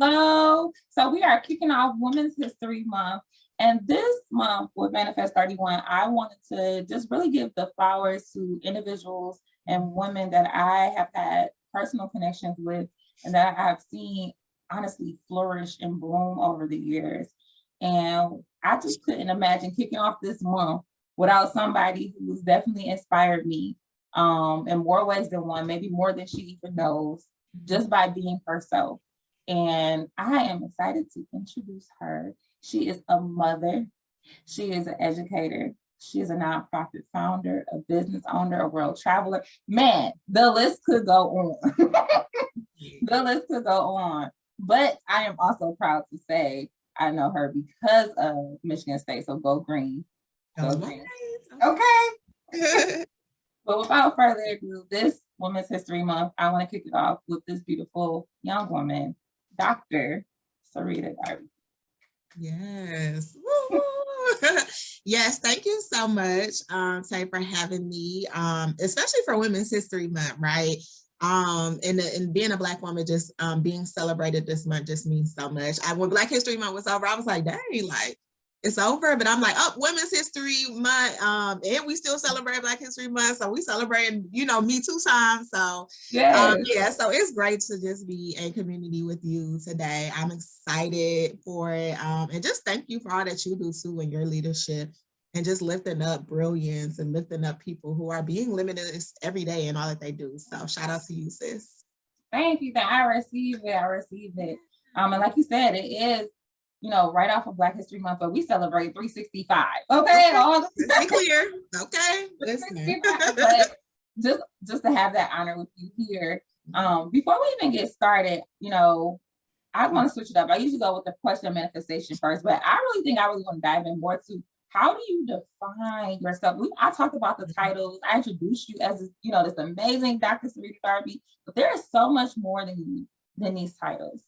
Hello. So we are kicking off Women's History Month. And this month with Manifest 31, I wanted to just really give the flowers to individuals and women that I have had personal connections with and that I have seen honestly flourish and bloom over the years. And I just couldn't imagine kicking off this month without somebody who's definitely inspired me in more ways than one, maybe more than she even knows, just by being herself. And I am excited to introduce her. She is a mother, she is an educator, she is a nonprofit founder, a business owner, a world traveler. Man, the list could go on. The list could go on. But I am also proud to say I know her because of Michigan State. So go green. Go green. Okay. But without further ado, this Women's History Month, I want to kick it off with this beautiful young woman, Dr. Sirrita Darby. Yes. Yes, thank you so much, Tay, for having me, especially for Women's History Month, right? And being a Black woman, just being celebrated this month just means so much. When Black History Month was over, I was like, dang, like, it's over, but I'm like, oh, Women's History Month, and we still celebrate Black History Month, so we celebrating, Me Too time. So yeah, so it's great to just be in community with you today. I'm excited for it, and just thank you for all that you do too in your leadership, and just lifting up brilliance and lifting up people who are being limitless every day in all that they do. So shout out to you, sis. Thank you. I receive it. And like you said, it is, right off of Black History Month, but we celebrate 365. Okay. Let's be clear. Okay. Listen. But just to have that honor with you here. Before we even get started, I want to switch it up. I usually go with the question of manifestation first, but I really think I really want to dive in more to how do you define yourself? I talked about the titles. I introduced you as, this amazing Dr. Sirrita Darby, but there is so much more than these titles.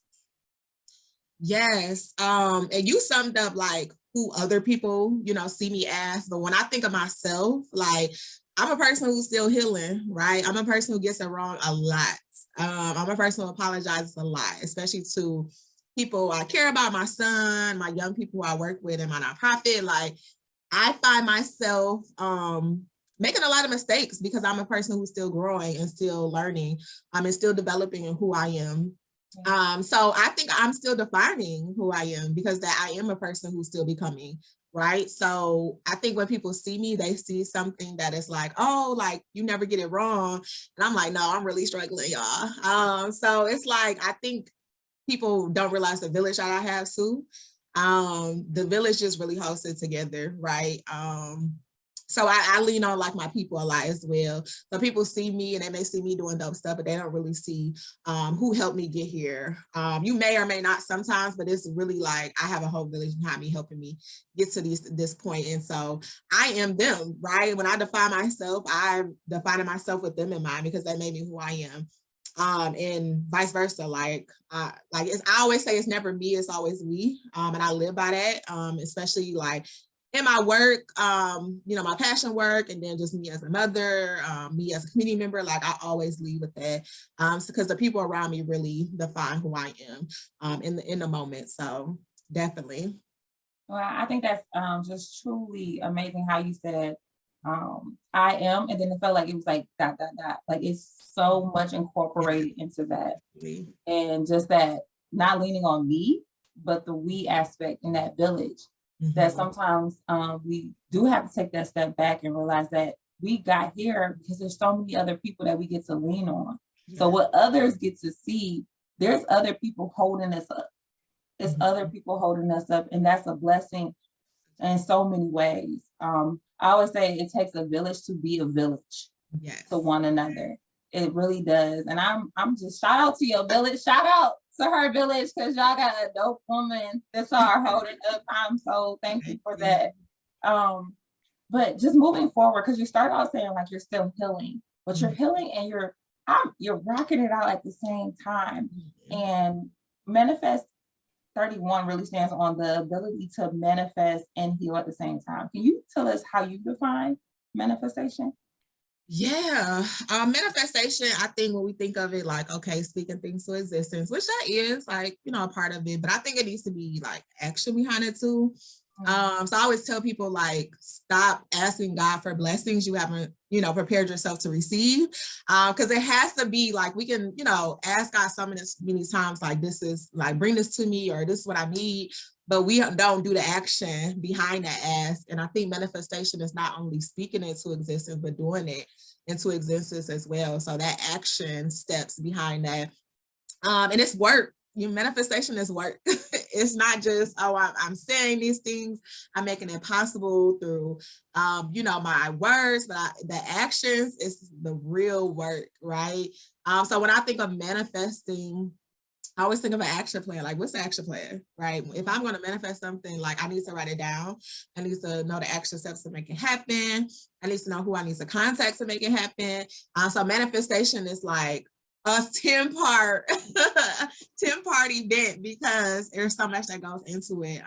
Yes. And you summed up like who other people, see me as, but when I think of myself, like I'm a person who's still healing, right? I'm a person who gets it wrong a lot. I'm a person who apologizes a lot, especially to people I care about, my son, my young people who I work with in my nonprofit. Like I find myself making a lot of mistakes because I'm a person who's still growing and still learning, and still developing in who I am. So I think I'm still defining who I am because that I am a person who's still becoming, right? So I think when people see me, they see something that is like, oh, like you never get it wrong. And I'm like, no, I'm really struggling, y'all. So it's like, I think people don't realize the village that I have too. The village just really holds it together, right? So I lean on like my people a lot as well. So people see me and they may see me doing dope stuff, but they don't really see who helped me get here. You may or may not sometimes, but it's really like I have a whole village behind me helping me get to this point. And so I am them, right? When I define myself, I'm defining myself with them in mind because they made me who I am. And vice versa, I always say it's never me, it's always we. And I live by that, especially like in my work, my passion work, and then just me as a mother, me as a community member, like I always lead with that, because the people around me really define who I am in the moment. So definitely. Well, I think that's just truly amazing how you said I am, and then it felt like it was like ... Like it's so much incorporated into that, and just that not leaning on me, but the we aspect in that village. That sometimes we do have to take that step back and realize that we got here because there's so many other people that we get to lean on. So what others get to see, there's other people holding us up. There's other people holding us up, and that's a blessing in so many ways. I always say it takes a village to be a village to one another. It really does. And I'm just shout out to your village. Shout out to her village because y'all got a dope woman that y'all are holding up. I'm so thankful for that. But just moving forward, because you started out saying like you're still healing, but you're healing and you're rocking it out at the same time. And Manifest 31 really stands on the ability to manifest and heal at the same time. Can you tell us how you define manifestation? Yeah, manifestation, I think when we think of it like, okay, speaking things to existence, which that is like, you know, a part of it, but I think it needs to be like action behind it too. So I always tell people like, stop asking God for blessings you haven't, you know, prepared yourself to receive. Because it has to be like, we can, you know, ask God so many times, like, this is like, bring this to me, or this is what I need. But we don't do the action behind that ask. And I think manifestation is not only speaking it to existence, but doing it into existence as well. So that action steps behind that. And it's work. Your manifestation is work. It's not just, oh, I'm saying these things, I'm making it possible through, you know, my words, but the actions is the real work, right? So when I think of manifesting, I always think of an action plan. Like, what's the action plan, right? If I'm going to manifest something, like, I need to write it down. I need to know the action steps to make it happen. I need to know who I need to contact to make it happen. So manifestation is like a 10-part event, because there's so much that goes into it.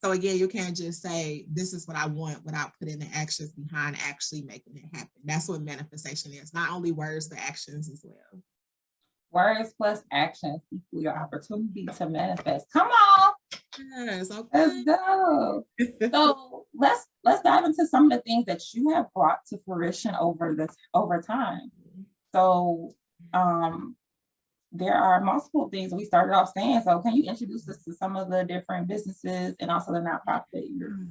So again, you can't just say, this is what I want, without putting the actions behind actually making it happen. That's what manifestation is. Not only words, but actions as well. Words plus actions equal your opportunity to manifest. Come on. Yes, okay. Let's go. So let's dive into some of the things that you have brought to fruition over time. So there are multiple things we started off saying. So can you introduce us to some of the different businesses and also the nonprofit that you're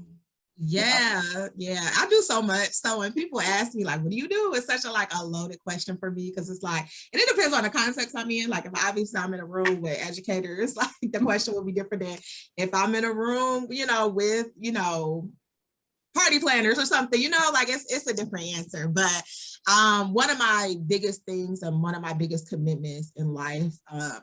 Yeah, I do so much. So when people ask me like, what do you do? It's such a loaded question for me, because it's like, and it depends on the context I'm in. Like, if obviously I'm in a room with educators, like the question will be different than if I'm in a room, you know, with, you know, party planners or something, you know, like it's a different answer. But one of my biggest things and one of my biggest commitments in life,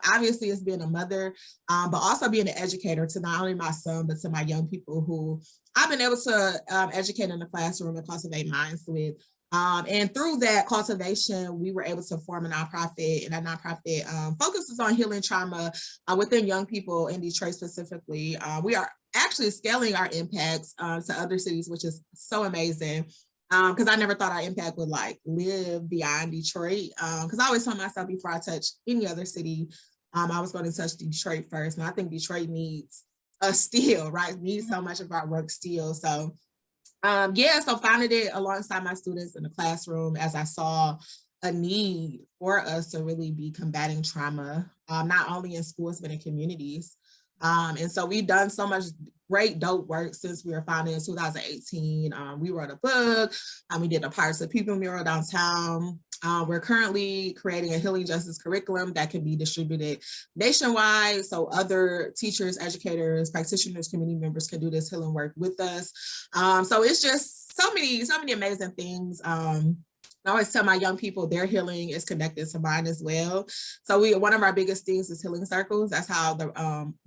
obviously, is being a mother, but also being an educator to not only my son, but to my young people who I've been able to educate in the classroom and cultivate minds with. And through that cultivation, we were able to form a nonprofit, and that nonprofit focuses on healing trauma within young people in Detroit specifically. We are actually scaling our impacts to other cities, which is so amazing. Because I never thought our impact would like live beyond Detroit. Because I always told myself before I touch any other city, I was going to touch Detroit first. And I think Detroit needs us still, right? Needs so much of our work still. So so founded it alongside my students in the classroom as I saw a need for us to really be combating trauma, not only in schools, but in communities. And so we've done so much great, dope work since we were founded in 2018. We wrote a book, we did a Pirates of People mural downtown. We're currently creating a healing justice curriculum that can be distributed nationwide, so other teachers, educators, practitioners, community members can do this healing work with us. So it's just so many amazing things. I always tell my young people their healing is connected to mine as well. So one of our biggest things is healing circles. That's how the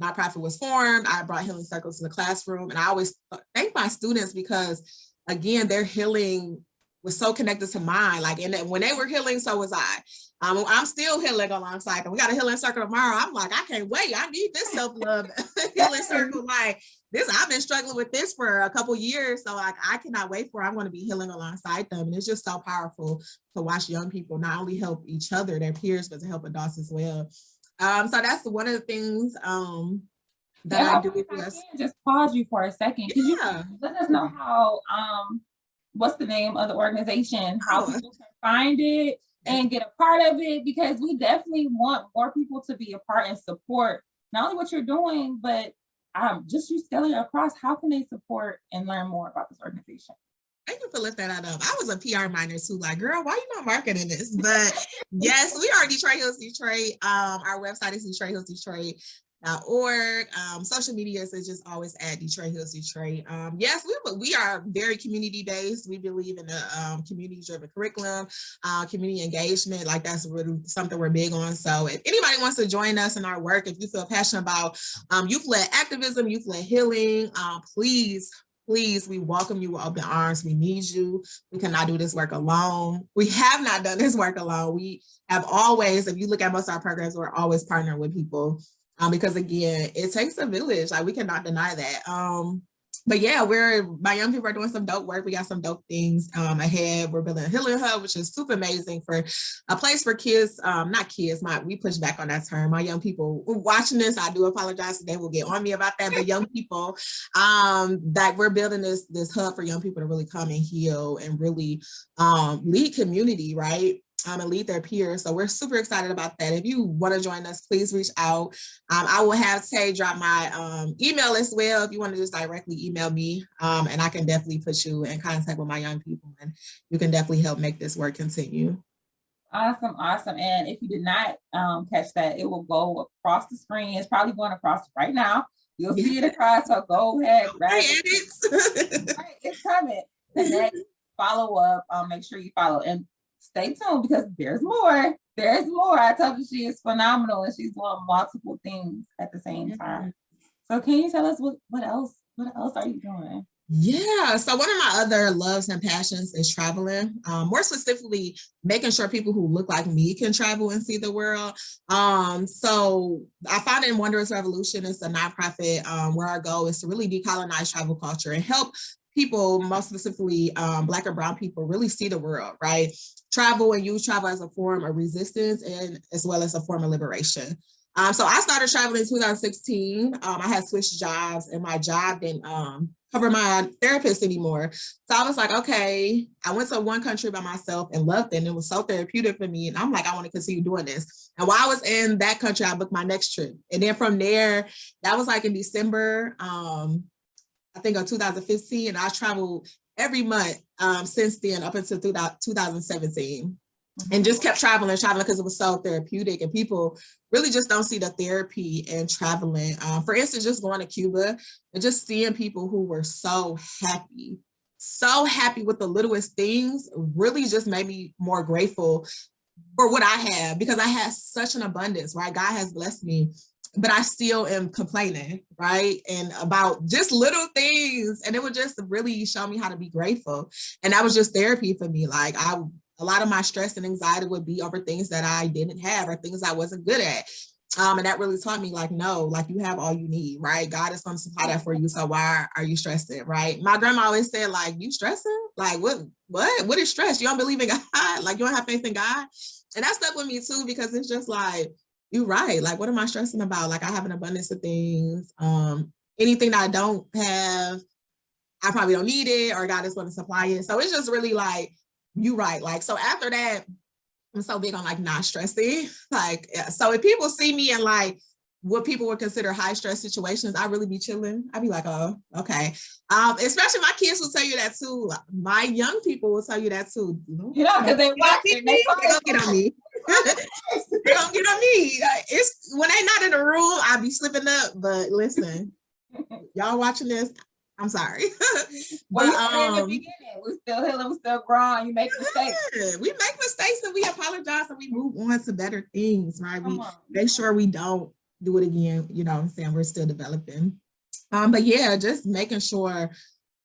nonprofit was formed. I brought healing circles to the classroom, and I always thank my students because, again, their healing was so connected to mine. Like, and when they were healing, so was I. I'm still healing alongside them. We got a healing circle tomorrow. I'm like, I can't wait. I need this self-love healing circle. Like this, I've been struggling with this for a couple years. So like, I cannot wait for, I'm going to be healing alongside them. And it's just so powerful to watch young people not only help each other, their peers, but to help adults as well. So that's one of the things that I do. I can just pause you for a second. Could you let us know how, what's the name of the organization, how people can find it and get a part of it? Because we definitely want more people to be a part and support not only what you're doing, but just you scaling across. How can they support and learn more about this organization? Thank you for lifting that up. I was a PR minor too, like, girl, why are you not marketing this? But yes, we are Detroit Hills Detroit. Our website is DetroitHillsDetroit.org. Social media is just always at Detroit Hills Detroit. Yes, we are very community based. We believe in the community driven curriculum, community engagement. Like that's really something we're big on. So if anybody wants to join us in our work, if you feel passionate about youth-led activism, youth-led healing, please, we welcome you with open arms. We need you. We cannot do this work alone. We have not done this work alone. We have always, if you look at most of our programs, we're always partnering with people because again, it takes a village. Like we cannot deny that. but yeah, my young people are doing some dope work. We got some dope things ahead. We're building a healing hub, which is super amazing for a place for kids, not kids, we push back on that term. My young people watching this, I do apologize if they will get on me about that, but young people, that we're building this hub for young people to really come and heal and really lead community, right? And lead their peers. So we're super excited about that. If you want to join us, please reach out. I will have Tay drop my email as well if you want to just directly email me, and I can definitely put you in contact with my young people, and you can definitely help make this work continue. Awesome. And if you did not catch that, it will go across the screen. It's probably going across right now. You'll see it across, so go ahead, grab it. Right, it's coming. Connect, follow up, make sure you follow, and stay tuned because there's more. There's more. I told you she is phenomenal and she's doing multiple things at the same time. So can you tell us what else are you doing? Yeah, so one of my other loves and passions is traveling, more specifically making sure people who look like me can travel and see the world. So I founded in Wondrous Revolution. It's a nonprofit where our goal is to really decolonize travel culture and help people, most specifically Black and Brown people, really see the world, right? Travel and use travel as a form of resistance and as well as a form of liberation. So I started traveling in 2016. I had switched jobs and my job didn't cover my therapist anymore. So I was like, okay, I went to one country by myself and loved it. And it was so therapeutic for me. And I'm like, I want to continue doing this. And while I was in that country, I booked my next trip. And then from there, that was like in December, I think of 2015. And I traveled every month since then up until 2017. And just kept traveling because it was so therapeutic, and people really just don't see the therapy in traveling. For instance, just going to Cuba and just seeing people who were so happy with the littlest things really just made me more grateful for what I have, because I had such an abundance, right? God has blessed me, but I still am complaining, right? And about just little things. And it would just really show me how to be grateful. And that was just therapy for me. Like a lot of my stress and anxiety would be over things that I didn't have or things I wasn't good at. And that really taught me, like, no, like you have all you need, right? God is going to supply that for you. So why are you stressing, right? My grandma always said, like, you stressing? Like, what is stress? You don't believe in God? Like, you don't have faith in God? And that stuck with me too, because it's just like, you're right. Like, what am I stressing about? Like, I have an abundance of things. Anything that I don't have, I probably don't need it, or God is going to supply it. So it's just really like, you right. Like, so after that, I'm so big on like not stressing. Like, so if people see me in like what people would consider high stress situations, I really be chilling. I'd be like, oh, okay. Especially my kids will tell you that too. My young people will tell you that too. You know, because they watch it, they gonna get on me. They gonna get on me. It's when they not in the room, I be slipping up. But listen, y'all watching this, I'm sorry. But in the beginning, we're still healing, we're still growing. You make mistakes. We make mistakes and we apologize and we move on to better things, right? We make sure we don't do it again. You know what I'm saying? We're still developing. But yeah, just making sure,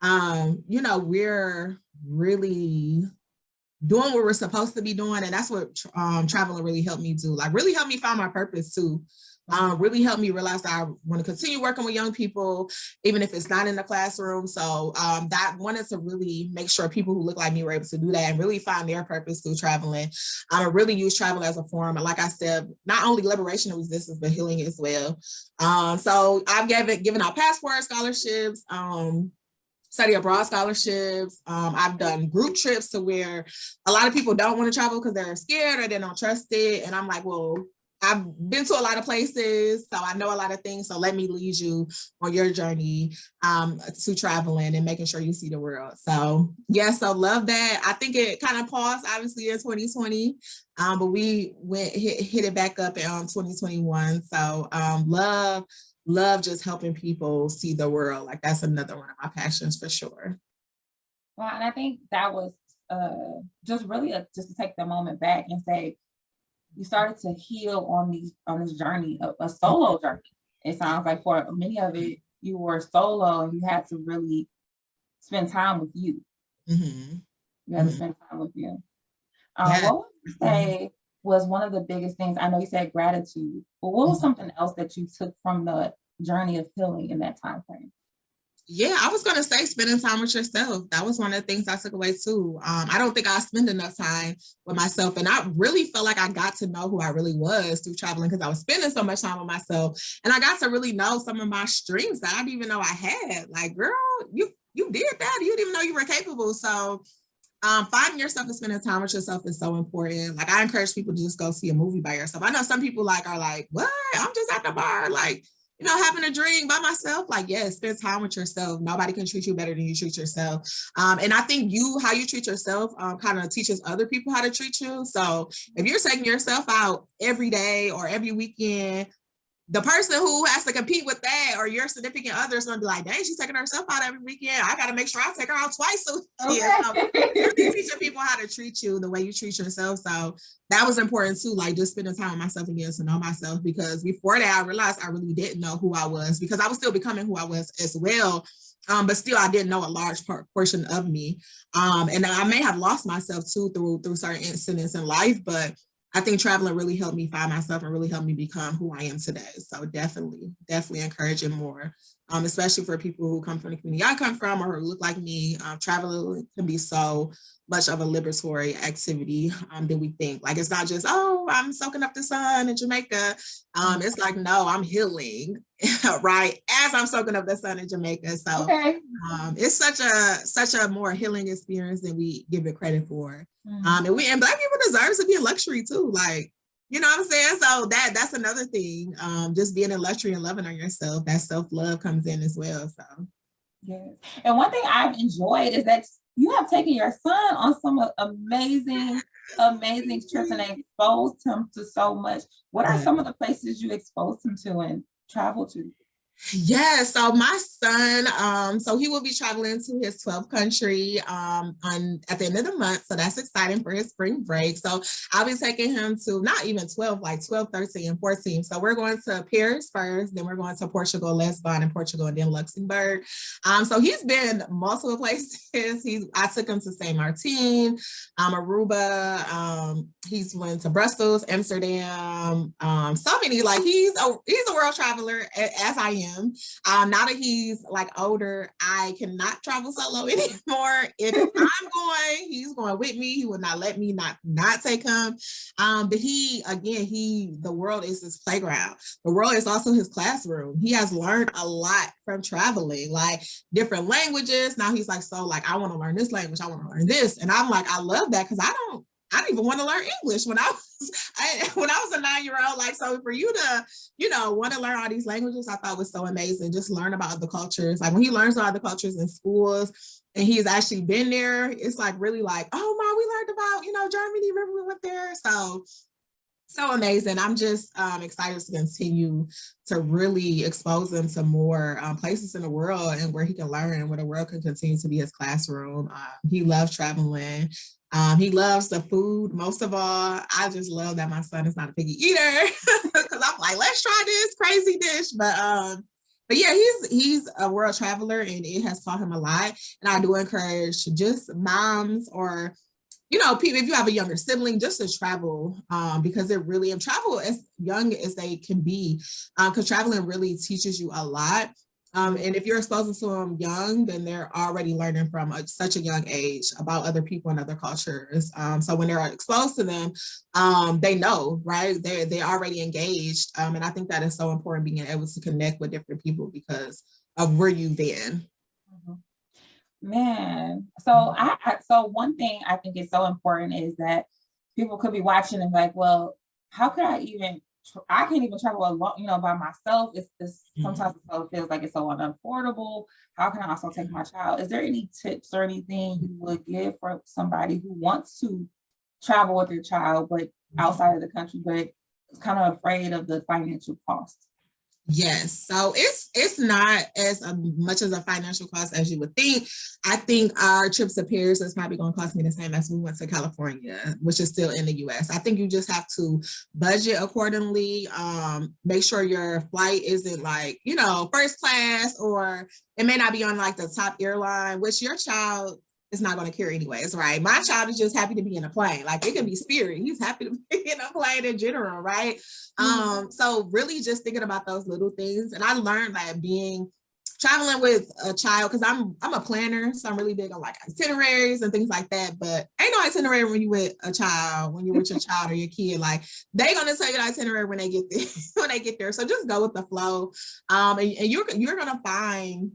you know, we're really doing what we're supposed to be doing. And that's what traveling really helped me do. Like, really helped me find my purpose too. Really helped me realize that I want to continue working with young people, even if it's not in the classroom. So that wanted to really make sure people who look like me were able to do that and really find their purpose through traveling. I really use travel as a form, and like I said, not only liberation and resistance, but healing as well. So I've given out passport scholarships, study abroad scholarships. I've done group trips to where a lot of people don't want to travel because they're scared or they don't trust it. And I'm like, well, I've been to a lot of places, so I know a lot of things. So let me lead you on your journey to traveling and making sure you see the world. So yeah, so love that. I think it kind of paused obviously in 2020, but we hit it back up in 2021. So love just helping people see the world. Like, that's another one of my passions for sure. Well, and I think that was just really just to take the moment back and say, you started to heal on this journey, a solo journey. It sounds like for many of it, you were solo and you had to really spend time with you. Mm-hmm. You had to spend time with you. What would you say was one of the biggest things? I know you said gratitude, but what was something else that you took from the journey of healing in that time frame? Yeah, I was gonna say spending time with yourself. That was one of the things I took away too. I don't think I spend enough time with myself, and I really felt like I got to know who I really was through traveling because I was spending so much time with myself, and I got to really know some of my strengths that I didn't even know I had. Like, girl, you did that. You didn't even know you were capable. So finding yourself and spending time with yourself is so important. Like I encourage people to just go see a movie by yourself. I know some people like are like, what? I'm just at the bar, like, having a drink by myself. Like, yes, spend time with yourself. Nobody can treat you better than you treat yourself. And I think how you treat yourself kind of teaches other people how to treat you. So if you're taking yourself out every day or every weekend, the person who has to compete with that or your significant other is going to be like, dang, she's taking herself out every weekend. I got to make sure I take her out twice. So, yeah, so really teaching people how to treat you the way you treat yourself. So that was important too, like just spending time with myself and getting to know myself, because before that, I realized I really didn't know who I was because I was still becoming who I was as well. But still, I didn't know a large portion of me. And I may have lost myself too through certain incidents in life, but I think traveling really helped me find myself and really helped me become who I am today. So definitely encouraging more, especially for people who come from the community I come from or who look like me. Traveling can be so much of a liberatory activity than we think. Like it's not just, oh, I'm soaking up the sun in Jamaica. It's like, no, I'm healing, right? As I'm soaking up the sun in Jamaica. So Okay. it's such a more healing experience than we give it credit for. And Black people deserve to be in luxury too. Like, you know what I'm saying? So that's another thing. Just being in luxury and loving on yourself, that self-love comes in as well. So Yes. And one thing I've enjoyed is that you have taken your son on some amazing, amazing trips and exposed him to so much. What are yeah. some of the places you exposed him to and traveled to? Yeah, so my son, so he will be traveling to his 12th country on at the end of the month. So that's exciting for his spring break. So I'll be taking him to not even 12, like 12, 13, and 14. So we're going to Paris first, then we're going to Portugal, Lisbon in Portugal, and then Luxembourg. So he's been multiple places. I took him to Saint Martin, Aruba. He's went to Brussels, Amsterdam. So many, like he's a world traveler as I am. Now that he's like older, I cannot travel solo anymore. If I'm going, he's going with me. He will not let me not take him. But the world is his playground. The world is also his classroom. He has learned a lot from traveling, like different languages. Now he's like, so like, I want to learn this language. I want to learn this. And I'm like, I love that because I don't even want to learn English when I was a 9-year-old. Like, so for you to, want to learn all these languages, I thought was so amazing. Just learn about other cultures. Like when he learns about other cultures in schools and he's actually been there, it's like really like, oh, Mom, we learned about, Germany. Remember we went there? So amazing. I'm just excited to continue to really expose them to more places in the world and where he can learn and where the world can continue to be his classroom. He loves traveling. He loves the food. Most of all, I just love that my son is not a picky eater because I'm like, let's try this crazy dish. But yeah, he's a world traveler and it has taught him a lot. And I do encourage just moms or people, if you have a younger sibling, just to travel because it really, and travel as young as they can be, because traveling really teaches you a lot. And if you're exposing to them young, then they're already learning from such a young age about other people and other cultures. So when they're exposed to them, they know, right? They're already engaged. And I think that is so important, being able to connect with different people because of where you've been. Man, so one thing I think is so important is that people could be watching and be like, well, how could I can't even travel alone, by myself. It's sometimes it feels like it's so unaffordable. How can I also take my child? Is there any tips or anything you would give for somebody who wants to travel with their child, but outside of the country, but is kind of afraid of the financial cost? Yes, so it's not as much as a financial cost as you would think. I think our trips to Paris is probably going to cost me the same as we went to California, which is still in the US. I think you just have to budget accordingly. Make sure your flight isn't like, first class, or it may not be on like the top airline, which your child is not going to care anyways, right? My child is just happy to be in a plane. Like it can be Spirit. He's happy to be in a plane in general, right? So really just thinking about those little things. And I learned that being traveling with a child, because I'm a planner, so I'm really big on like itineraries and things like that. But ain't no itinerary when you with a child, when you're with your child or your kid. Like they gonna tell you the itinerary when they get there, when they get there. So just go with the flow. And you're gonna find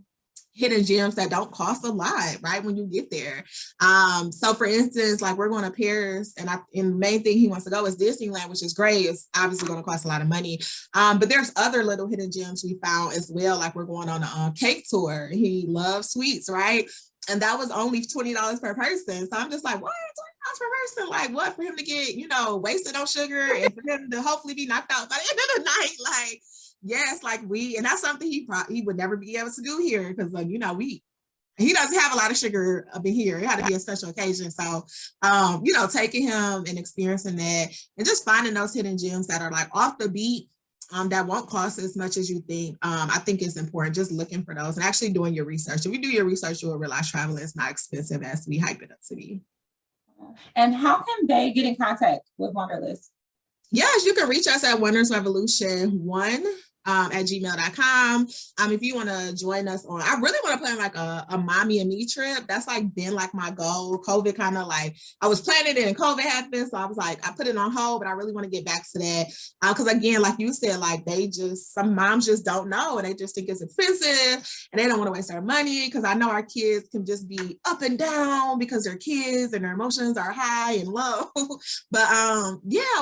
hidden gems that don't cost a lot, right? When you get there. So for instance, like we're going to Paris, and the main thing he wants to go is Disneyland, which is great. It's obviously going to cost a lot of money. But there's other little hidden gems we found as well. Like we're going on a cake tour. He loves sweets, right? And that was only $20 per person. So I'm just like, what? $20 per person? Like what? For him to get, wasted on sugar and for him to hopefully be knocked out by the end of the night. Like, yes, like and that's something he would never be able to do here because, he doesn't have a lot of sugar up in here. It had to be a special occasion. So, taking him and experiencing that and just finding those hidden gems that are like off the beat, that won't cost as much as you think. I think it's important just looking for those and actually doing your research. If you do your research, you will realize traveling is not expensive as we hype it up to be. And how can they get in contact with Wonderless? Yes, you can reach us at wondersrevolution1 at gmail.com. If you want to join us on, I really want to plan like a mommy and me trip. That's like been like my goal. COVID kind of like, I was planning it and COVID happened. So I was like, I put it on hold, but I really want to get back to that. Cause again, like you said, like some moms just don't know and they just think it's expensive and they don't want to waste their money. Cause I know our kids can just be up and down because they're kids and their emotions are high and low. But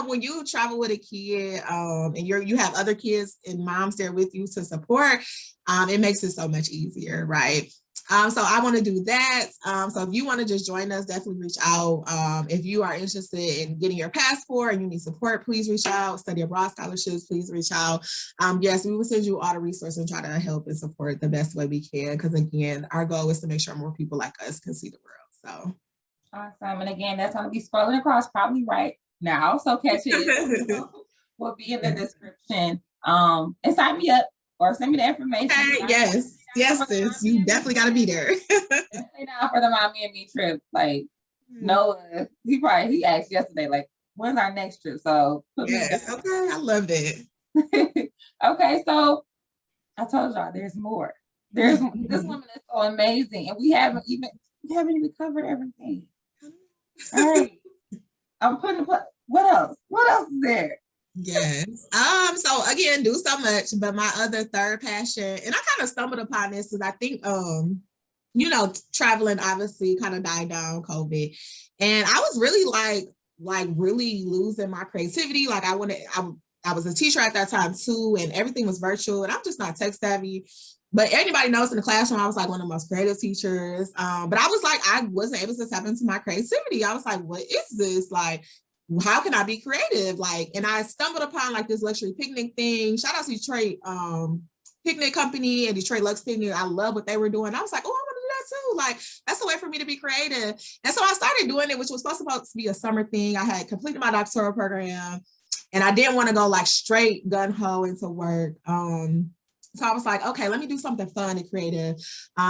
when you travel with a kid and you have other kids and moms there with you to support, it makes it so much easier, right? So I want to do that. So if you want to just join us, definitely reach out. If you are interested in getting your passport and you need support, please reach out. Study abroad scholarships, please reach out. Yes, we will send you all the resources and try to help and support the best way we can. Because again, our goal is to make sure more people like us can see the world. So awesome. And again, that's going to be scrolling across probably right now. So catch it. Will be in the description. And sign me up or send me the information. Okay, yes, sis. You definitely got to be there. Definitely down for the mommy and me trip. Like Noah, he asked yesterday, like, when's our next trip? So yes, okay, I love it. Okay, so I told y'all there's more. This woman is so amazing, and we haven't even covered everything. All right, I'm putting what else? What else is there? Yes. So again, do so much, but my other third passion, and I kind of stumbled upon this because I think traveling obviously kind of died down COVID. And I was really like really losing my creativity. Like I was a teacher at that time too, and everything was virtual, and I'm just not tech savvy. But anybody knows in the classroom, I was like one of the most creative teachers. But I was like, I wasn't able to tap into my creativity. I was like, what is this? Like, how can I be creative? Like, and I stumbled upon like this luxury picnic thing. Shout out to Detroit Picnic Company and Detroit Lux Picnic. I love what they were doing. I was like, oh, I want to do that too. Like, that's a way for me to be creative. And so I started doing it, which was supposed to be a summer thing. I had completed my doctoral program and I didn't want to go like straight gun ho into work. So I was like, okay, let me do something fun and creative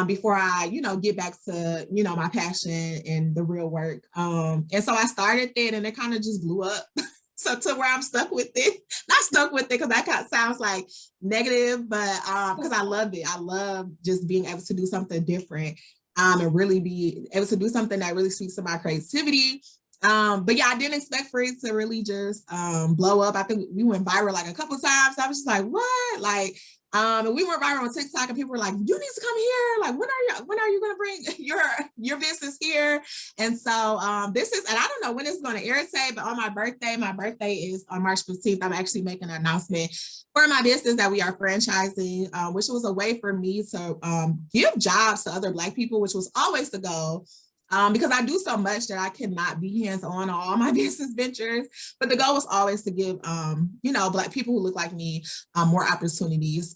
before I, get back to, my passion and the real work. And so I started that and it kind of just blew up. So to where I'm stuck with it, not stuck with it because that kind of sounds like negative, but because I love it. I love just being able to do something different and really be able to do something that really speaks to my creativity. But yeah, I didn't expect for it to really just blow up. I think we went viral like a couple of times. I was just like, what? Like, and we went viral on TikTok and people were like, you need to come here. Like, when are you going to bring your business here? And so this is, and I don't know when it's going to air today, but on my birthday is on March 15th. I'm actually making an announcement for my business that we are franchising, which was a way for me to give jobs to other Black people, which was always the goal. Because I do so much that I cannot be hands-on on all my business ventures. But the goal was always to give, Black people who look like me more opportunities,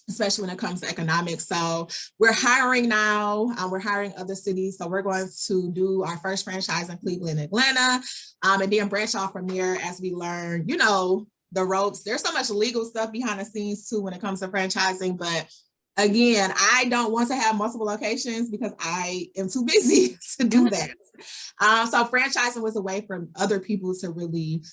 especially when it comes to economics. So we're hiring now. We're hiring other cities. So we're going to do our first franchise in Cleveland, Atlanta, and then branch off from there as we learn, the ropes. There's so much legal stuff behind the scenes too when it comes to franchising, but again, I don't want to have multiple locations because I am too busy to do that. So franchising was a way for other people to really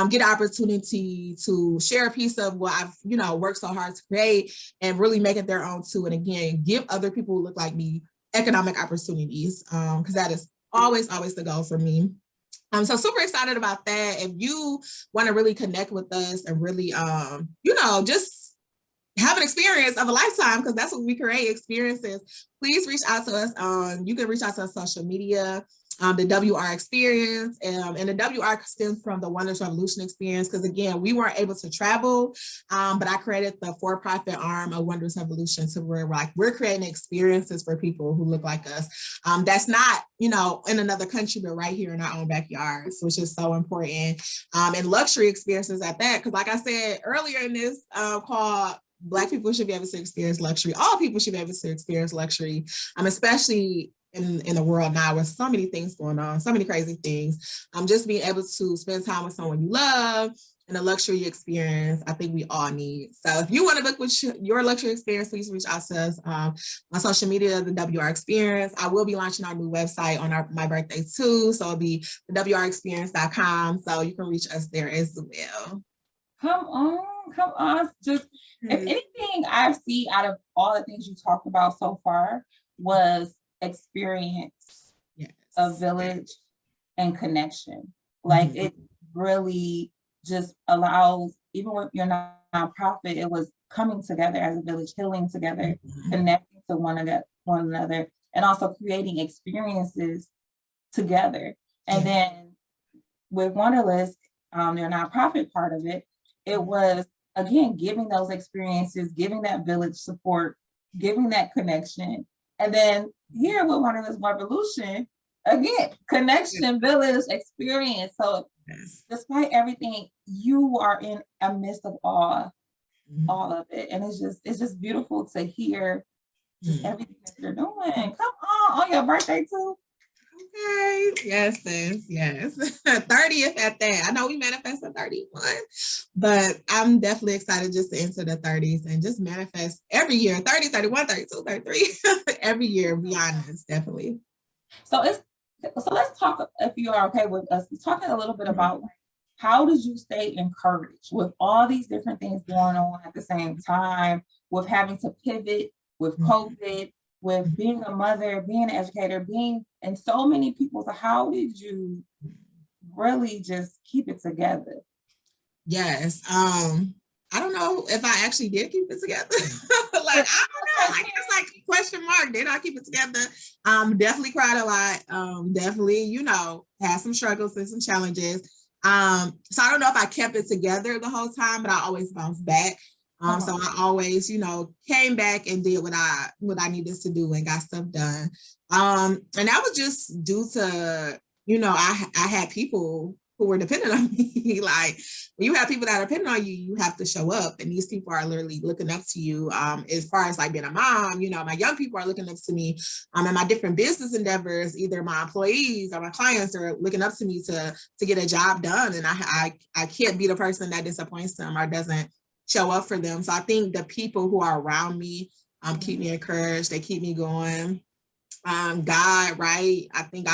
get an opportunity to share a piece of what I've, worked so hard to create and really make it their own too. And again, give other people who look like me economic opportunities, because that is always the goal for me. So super excited about that. If you want to really connect with us and really, just have an experience of a lifetime, because that's what we create, experiences, please reach out to us. You can reach out to us on social media, the WR experience, and the WR stems from the Wonders Revolution experience, because again, we weren't able to travel, but I created the for-profit arm of Wonders Revolution, to where we're creating experiences for people who look like us. That's not, in another country, but right here in our own backyards, which is so important. And luxury experiences at that, because like I said earlier in this call, Black people should be able to experience luxury. All people should be able to experience luxury, especially in the world now with so many things going on, so many crazy things. Just being able to spend time with someone you love and a luxury experience, I think we all need. So if you want to book with your luxury experience, please reach out to us on social media, the WR Experience. I will be launching our new website on my birthday too. So it'll be the WRExperience.com. So you can reach us there as well. Come on. Just, if anything I see out of all the things you talked about so far was experience, a village, and connection. Like it really just allows, even with your nonprofit, it was coming together as a village, healing together, connecting to one another, and also creating experiences together. And then with Wonderless, their nonprofit part of it, it was, again, giving those experiences, giving that village support, giving that connection. And then here with Wonderless Revolution, again, connection, village, experience. So despite everything, you are in a midst of all of it. And it's just beautiful to hear just everything that you're doing. Come on your birthday too. Okay. Yes, sis. Yes. 30th at that. I know we manifested 31, but I'm definitely excited just to enter the 30s and just manifest every year, 30, 31, 32, 33, every year, be honest, definitely. So let's talk, if you are okay with us, talking a little bit about how did you stay encouraged with all these different things going on at the same time, with having to pivot, with COVID, with being a mother, being an educator, being in so many people. So how did you really just keep it together? Yes. I don't know if I actually did keep it together. I don't know. It's like a question mark. Did I keep it together? Definitely cried a lot. Definitely, had some struggles and some challenges. So I don't know if I kept it together the whole time, but I always bounced back. So I always, came back and did what I needed to do and got stuff done. And that was just due to, I had people who were dependent on me. Like when you have people that are dependent on you, you have to show up. And these people are literally looking up to you. As far as like being a mom, my young people are looking up to me. And my different business endeavors, either my employees or my clients are looking up to me to get a job done. And I can't be the person that disappoints them or doesn't show up for them. So I think the people who are around me keep me encouraged. They keep me going. God, right? I think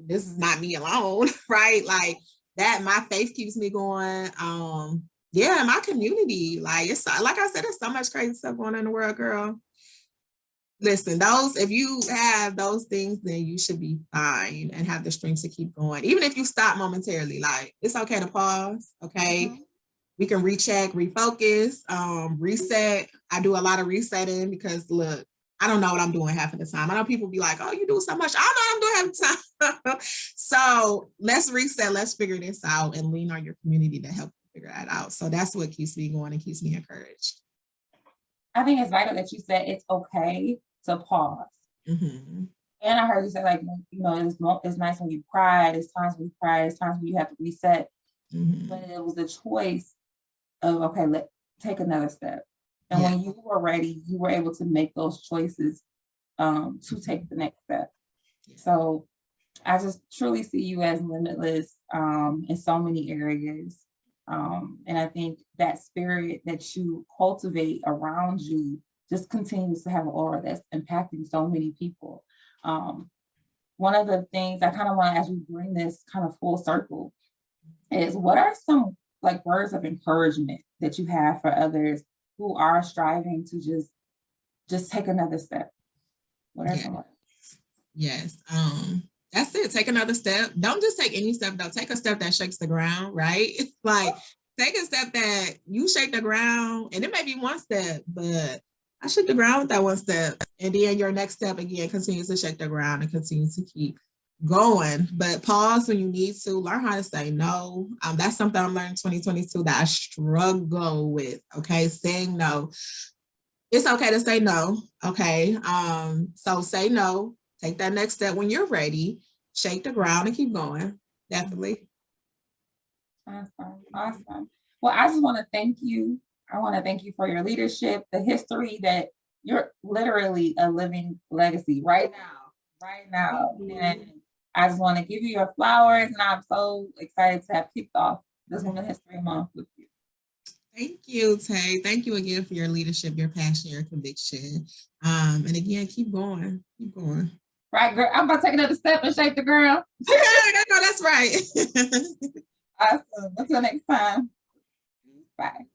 this is not me alone, right? Like that, my faith keeps me going. My community, like it's like I said, there's so much crazy stuff going on in the world, girl. Listen, if you have those things, then you should be fine and have the strength to keep going. Even if you stop momentarily, like it's okay to pause, okay? We can recheck, refocus, reset. I do a lot of resetting because look, I don't know what I'm doing half of the time. I know people be like, oh, you do so much. I don't know what I'm doing half the time. So let's reset, let's figure this out and lean on your community to help you figure that out. So that's what keeps me going and keeps me encouraged. I think it's vital that you said it's okay to pause. And I heard you say, like, it's nice when you cry. There's times when you cry. There's times when you have to reset. But it was a choice of, okay, let's take another step. And when you were ready, you were able to make those choices to take the next step. So I just truly see you as limitless in so many areas. And I think that spirit that you cultivate around you just continues to have an aura that's impacting so many people. One of the things I kind of want, as we bring this kind of full circle, is what are some like words of encouragement that you have for others who are striving to just take another step? What are some words? Yes. That's it. Take another step. Don't just take any step though. Take a step that shakes the ground, right? Like take a step that you shake the ground, and it may be one step, but I shake the ground with that one step. And then your next step again continues to shake the ground and continue to keep going. But pause when you need to. Learn how to say no. That's something I'm learning 2022 that I struggle with. Okay. Saying no. It's okay to say no. Okay. So say no. Take that next step when you're ready. Shake the ground and keep going. Definitely. Awesome. Awesome. Well, I just want to thank you. I want to thank you for your leadership, the history that you're literally a living legacy right now, right now. And I just want to give you your flowers. And I'm so excited to have kicked off this Women History Month with you. Thank you, Tay. Thank you again for your leadership, your passion, your conviction. And again, keep going. Keep going. Right, girl. I'm about to take another step and shake the ground. Okay, I know that's right. Awesome. Until next time. Bye.